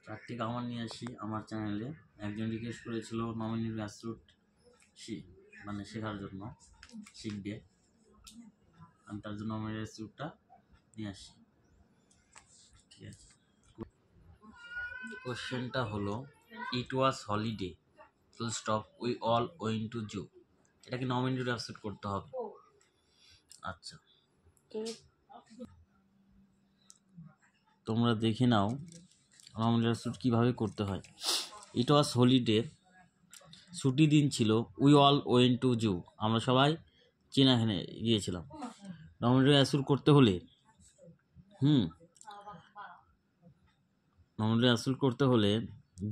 চারটি কামান নিয়ে আসি আমার চ্যানেলে। একজন রিকোয়েস্ট করেছিল নমিনি গ্রাসরুট মানে শেখার জন্য, শিখবে। আমি তার জন্য নমিনি গ্রাসরুটটা নিয়ে আসি। ঠিক আছে, কোশ্চেনটা হলো it was holiday full stop we all went to zoo. এটাকে নমিনি গ্রাসরুট করতে হবে। আচ্ছা, তোমরা দেখে নাও নমিনি গ্রাসরুট কীভাবে করতে হয়। ইট ওয়াজ হলিডে, ছুটি দিন ছিল। উই অল ওয়েন্ট টু জু, আমরা সবাই চিড়িয়াখানায় গিয়েছিলাম। নমিনি গ্রাসরুট করতে হলে নমিনি গ্রাসরুট করতে হলে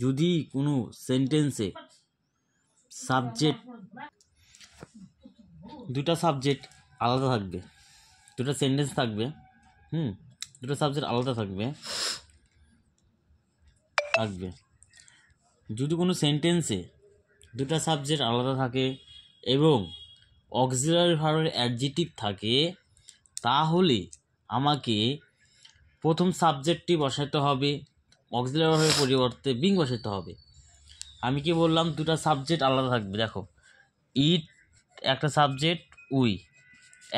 যদি কোনো সেন্টেন্সে সাবজেক্ট, দুটা সাবজেক্ট আলাদা থাকবে, দুটা সেন্টেন্স থাকবে, দুটো সাবজেক্ট আলাদা থাকবে। যদি কোনো সেন্টেন্সে দুটা সাবজেক্ট আলাদা থাকে এবং অক্সিলারি ভার্বের অ্যাডজেক্টিভ থাকে, তাহলে আমাকে প্রথম সাবজেক্টটি বসাতে হবে, অক্সিলারি ভার্বের পরিবর্তে বিং বসাতে হবে। আমি কি বললাম? দুটা সাবজেক্ট আলাদা থাকবে। দেখো, ইট একটা সাবজেক্ট, উই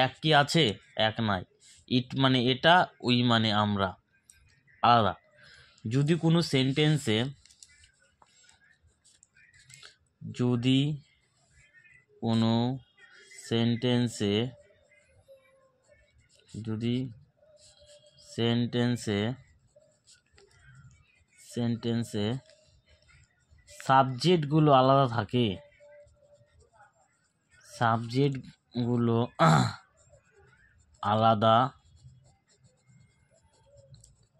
এক কি আছে? এক নাই। ইট মানে এটা, উই মানে আমরা, আলাদা। যদি কোনো সেন্টেন্সে সাবজেক্টগুলো আলাদা থাকে,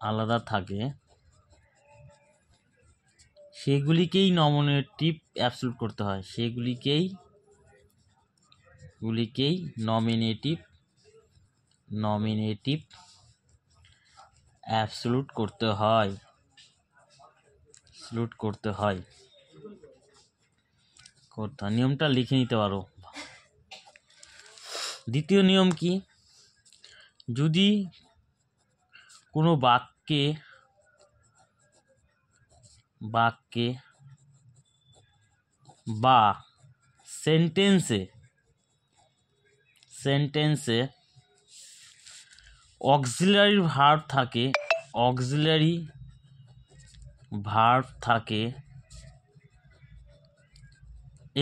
আলাদা থাকে, সেগুলিকেই নমিনেটিভ অ্যাবসলিউট করতে হয়। সেগুলিকেই নমিনেটিভ অ্যাবসলিউট করতে হয়। নিয়মটা লিখে নিতে পারো। দ্বিতীয় নিয়ম কি? যদি কোনো বাক্যে বা সেন্টেন্সে অক্সিলারি ভার্ব থাকে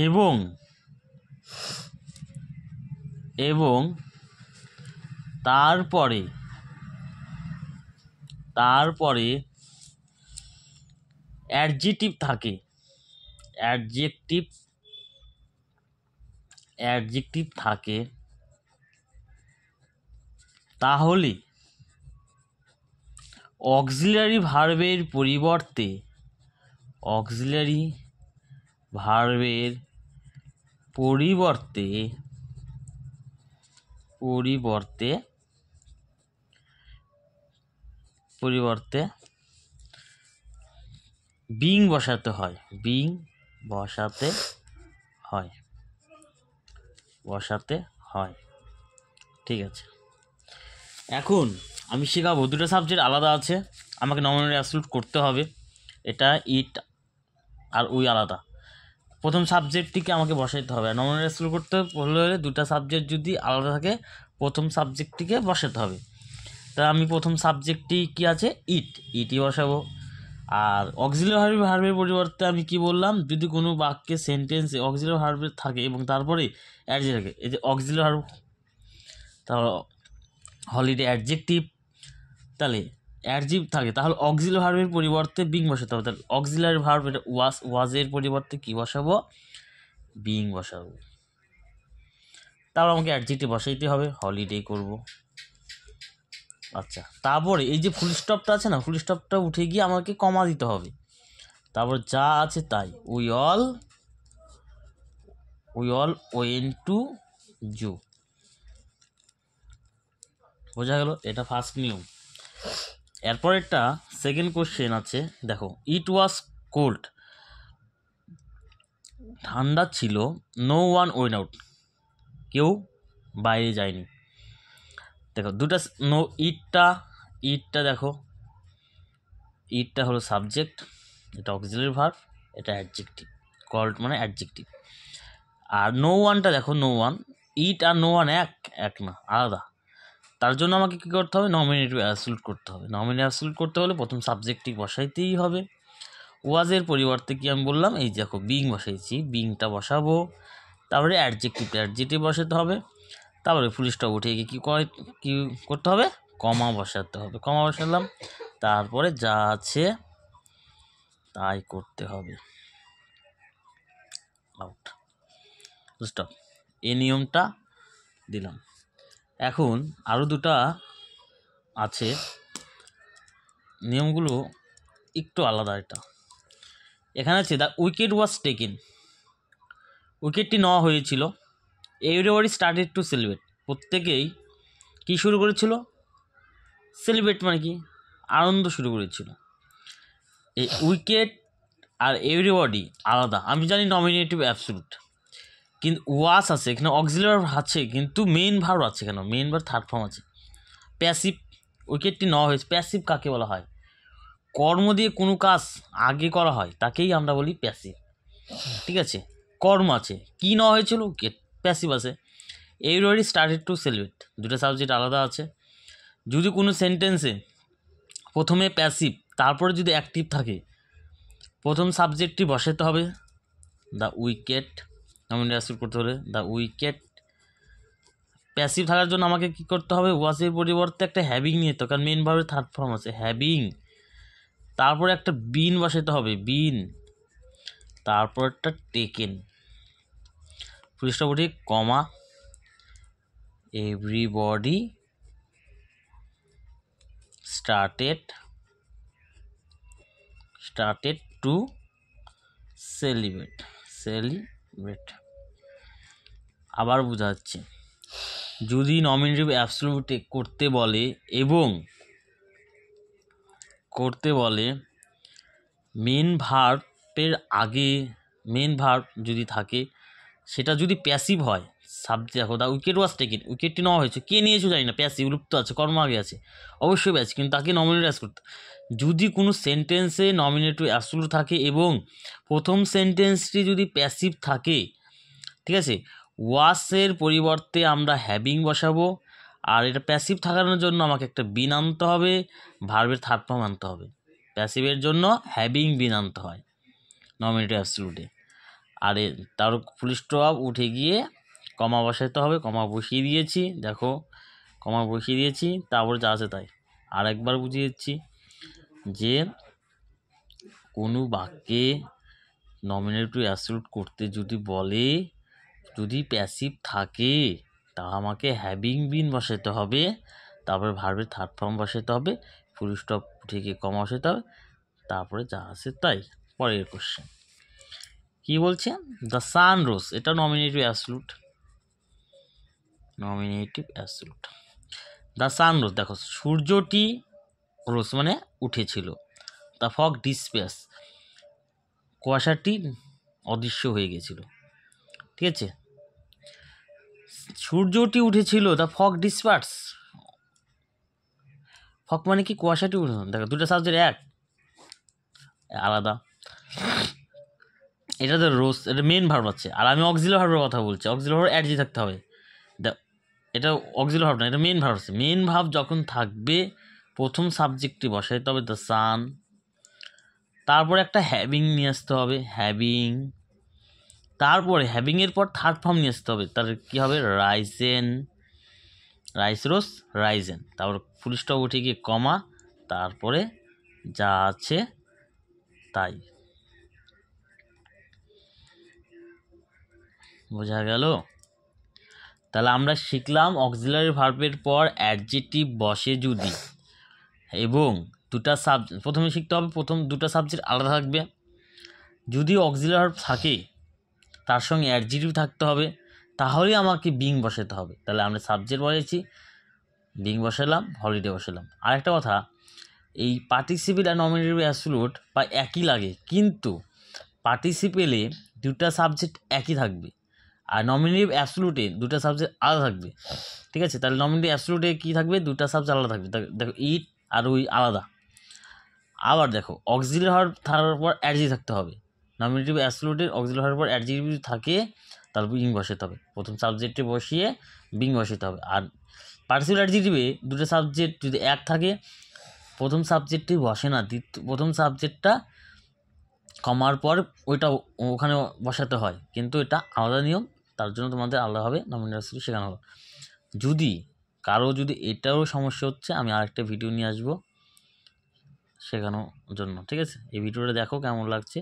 এবং তারপরে অ্যাডজেক্টিভ থাকে, তাহলে অক্সিলারি ভার্বের পরিবর্তে বিং বসাতে হয়। ঠিক আছে, এখন আমি শেখাবো। দুটো সাবজেক্ট আলাদা আছে, আমাকে নমিনি অ্যাবসলিউট করতে হবে। এটা ইট আর উই আলাদা। প্রথম সাবজেক্টটিকে আমাকে বসাইতে হবে। নমিনি অ্যাবসলিউট করতে হলে দুটা সাবজেক্ট যদি আলাদা থাকে, প্রথম সাবজেক্টটিকে বসাতে হবে। তা আমি প্রথম সাবজেক্টটি কি আছে? ইটই বসাবো। আর অক্সিলারি ভার্বের পরিবর্তে আমি কি বললাম? যদি কোনো বাক্যে সেন্টেন্সে অক্সিলারি ভার্ব থাকে এবং তারপরে অ্যাডজেক্টিভ থাকে, এই যে অক্সিলারি ভার্ব, তাহলে হলিডে অ্যাডজেক্টিভ, তাহলে অ্যাডজেক্টিভ থাকে, তাহলে অক্সিলারি ভার্বের পরিবর্তে বিং বসাতে হবে। তাহলে অক্সিলারি ভার্ব, এটা ওয়াজের পরিবর্তে কি বসাবো? বিং বসাবো। তারপর আমাকে অ্যাডজেক্টিভ বসাইতে হবে, হলিডে করব। আচ্ছা, তারপরে এই যে ফুল স্টপটা আছে না, ফুল স্টপটা উঠে গিয়ে আমাকে কমা দিতে হবে। তারপর যা আছে তাই, উই অল ওয়েন্ট টু জু। বোঝা গেল? এটা ফার্স্ট নিয়ম। এরপর একটা সেকেন্ড কোশ্চেন আছে, দেখো। ইট ওয়াজ কোল্ড, ঠান্ডা ছিল। নো ওয়ান ওয়েন্ট আউট, কেউ বাইরে যায়নি। দেখো দুটা ইটটা দেখো, ইটটা হলো সাবজেক্ট, এটা অক্সিলারি ভার্ব, এটা অ্যাডজেক্টিভ, কল্ড মানে অ্যাডজেক্টিভ। আর নো ওয়ানটা দেখো, নো ওয়ান, ইট আর নো ওয়ান এক না, আলাদা। তার জন্য আমাকে কী করতে হবে, নমিনেটিভ অ্যাবসলিউট করতে হবে। নমিনেটিভ অ্যাবসলিউট করতে হলে প্রথম সাবজেক্টটি বসাইতেই হবে। ওয়াজের পরিবর্তে কি আমি বললাম, এই দেখো বিং বসাইছি, বিংটা বসাবো, তারপরে অ্যাডজেক্টিভ বসাতে হবে, তারপরে ফুল স্টপ উঠিয়ে গিয়ে কী করতে হবে, কমা বসাতে হবে। কমা বসালাম, তারপরে যা আছে তাই করতে হবে, আউট, স্টপ, এই নিয়মটা দিলাম। এখন আরও দুটা আছে, নিয়মগুলো একটু আলাদা। এটা এখানে আছে দ্য উইকেট ওয়াজ টেকেন, উইকেটটি নেওয়া হয়েছিল। এভরিবডি স্টার্টেড টু সেলিব্রেট, প্রত্যেকেই কী শুরু করেছিল, সেলিব্রেট মানে কি, আনন্দ শুরু করেছিল। এই উইকেট আর এভরিবডি আলাদা। আমি জানি নমিনেটিভ অ্যাবসলিউট, কিন্তু ওয়াস আছে এখানে, অক্সিলারি আছে কিন্তু মেইন ভার্ব আছে, কেন মেইন ভার্ব থার্ড ফর্ম আছে। প্যাসিভ, উইকেটটি নেওয়া হয়েছে, প্যাসিভ কাকে বলা হয়, কর্ম দিয়ে কোনো কাজ আগে করা হয় তাকেই আমরা বলি প্যাসিভ, ঠিক আছে। কর্ম আছে, কি নেওয়া হয়েছিল, উইকেট, প্যাসিভ আছে। এভরিবডি স্টার্টেড টু সেলিব্রেট, দুটো সাবজেক্ট আলাদা আছে। যদি কোনো সেন্টেন্সে প্রথমে প্যাসিভ তারপরে যদি অ্যাক্টিভ থাকে, প্রথম সাবজেক্টটি বসাতে হবে দ্য উইকেট, নমিনেটিভ অ্যাবসলিউট করতে হলে দ্য উইকেট। প্যাসিভ থাকার জন্য আমাকে কী করতে হবে, ওয়াজের পরিবর্তে একটা হ্যাভিং নিয়ে তো, কারণ মেন ভার্বের থার্ড ফর্ম আছে হ্যাভিং, তারপরে একটা বিন বসাতে হবে, বিন, তারপর একটা টেকেন, ফুল স্টপ উঠিয়ে কমা, এভরিবডি স্টার্টেড টু সেলিব্রেট। আবার বোঝাচ্ছি, যদি নমিনেটিভ অ্যাবসলিউট করতে বলে মেন ভার্বের আগে মেন ভার্ব যদি থাকে, সেটা যদি প্যাসিভ হয়, সাবজেক্ট দেখো দা উইকেট ওয়াজ টেকেন, উইকেটটি নেওয়া হয়েছে, কে নিয়েছে জানি না, প্যাসিভ লুপ্ত আছে, কর্ম আগে আছে, অবশ্যই প্যাসিভ, কিন্তু তাকে নমিনেটিভ অ্যাবসলিউট। যদি কোনো সেন্টেন্সে নমিনেটিভ অ্যাবসলিউট থাকে এবং প্রথম সেন্টেন্সটি যদি প্যাসিভ থাকে, ঠিক আছে, ওয়াসের পরিবর্তে আমরা হ্যাভিং বসাবো। আর এটা প্যাসিভ থাকানোর জন্য আমাকে একটা বিন আনতে হবে, ভার্বের থার্ড ফর্ম আনতে হবে। প্যাসিভের জন্য হ্যাভিং বিন আনতে হয় নমিনেটিভ অ্যাবসলিউটে। আর তার ফুল স্টপ উঠে গিয়ে কমা বসাতে হবে, কমা বসিয়ে দিয়েছি, দেখো কমা বসিয়ে দিয়েছি, তারপরে যা আছে তাই। আর একবার বুঝিয়ে দিচ্ছি যে কোনো বাক্যে নমিনেটিভ অ্যাবসলিউট করতে যদি বলে, যদি প্যাসিভ থাকে, তা আমাকে হ্যাভিং বিন বসাতে হবে, তারপরে ভার্বের থার্ড ফর্ম বসাতে হবে, ফুল স্টপ থেকে কমা বসাতে হবে, তারপরে যা আছে তাই। পরের কোশ্চেন কি বলছে, দ্য সান রোজ, এটা নমিনেটিভ অ্যাবসলিউট, দ্য সান রোজ, দেখো সূর্যটি রোজ মানে উঠেছিল, দ্য ফগ ডিসপেয়ার্স, কুয়াশাটি অদৃশ্য হয়ে গেছিল, ঠিক আছে। সূর্যটি উঠেছিল, দ্য ফগ ডিসপার্স, ফগ মানে কি, কুয়াশাটি উঠে, দেখো দুটো সাবজেক্ট আলাদা। এটা তো রোজ, এটা মেন ভার্ব আছে, আর আমি অক্সিলারি ভার্বের কথা বলছি, অক্সিলারি ভার্ব অ্যাডজেক্টিভ থাকতে হবে। এটা অক্সিলারি ভার্ব না, এটা মেন ভার্ব আছে। মেন ভার্ব যখন থাকবে প্রথম সাবজেক্টটি বসাইতে হবে দ্য সান, তারপরে একটা হ্যাভিং নিয়ে আসতে হবে, হ্যাভিং, তারপরে হ্যাভিংয়ের পর থার্ড ফর্ম নিয়ে আসতে হবে, তার কী হবে, রাইজেন, রাইস রোজ রাইজেন, তারপর ফুল স্টপ উঠে গিয়ে কমা, তারপরে যা আছে তাই। বোঝা গেল? তাহলে আমরা শিখলাম অক্সিলারি ভার্বের পর অ্যাডজেক্টিভ বসে যদি, এবং দুটা সাবজেক্ট প্রথমে শিখতে হবে, প্রথম দুটো সাবজেক্ট আলাদা থাকবে। যদি অক্সিলারি ভার্ব থাকে তার সঙ্গে অ্যাডজেক্টিভ থাকতে হবে, তাহলেই আমাকে বিং বসাতে হবে। তাহলে আমরা সাবজেক্ট বসেছি, বিং বসালাম, হলিডে বসালাম। আরেকটা কথা, এই পার্টিসিপেল আর নমিনেটিভ অ্যাবসলিউট বা একই লাগে, কিন্তু পার্টিসিপেলে দুটা সাবজেক্ট একই থাকবে, আর নমিনেটিভ অ্যাবসলিউটে দুটো সাবজেক্ট আলাদা থাকবে, ঠিক আছে। তাহলে নমিনেটিভ অ্যাবসলিউটে কী থাকবে, দুটো সাবজেক্ট আলাদা থাকবে। দেখো ইট আর উই আলাদা, আবার দেখো অক্সিলারি ভার্ব থাকার পর অ্যাডজেক্টিভ থাকতে হবে। নমিনেটিভ অ্যাবসলিউটের অক্সিলারি ভার্বের পর অ্যাডজেক্টিভ থাকে, তারপর বিং বসাতে হবে, প্রথম সাবজেক্টে বসিয়ে বিং বসাতে হবে। আর পার্টিসিপল অ্যাডজেক্টিভে দুটো সাবজেক্ট যদি এক থাকে, প্রথম সাবজেক্টটি বসে না, প্রথম সাবজেক্টটা কমার পর ওইটা ওখানে বসাতে হয়, কিন্তু এটা আলাদা নিয়ম, তার জন্য তোমাদের আলাদাভাবে নমিনেটিভ অ্যাবসলিউট শেখানো হবে। যদি কারো যদি এটারও সমস্যা হচ্ছে, আমি আরেকটা ভিডিও নিয়ে আসবো শেখানোর জন্য, ঠিক আছে? এই ভিডিওটা দেখো কেমন লাগছে,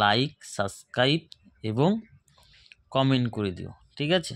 লাইক, সাবস্ক্রাইব এবং কমেন্ট করে দিও, ঠিক আছে?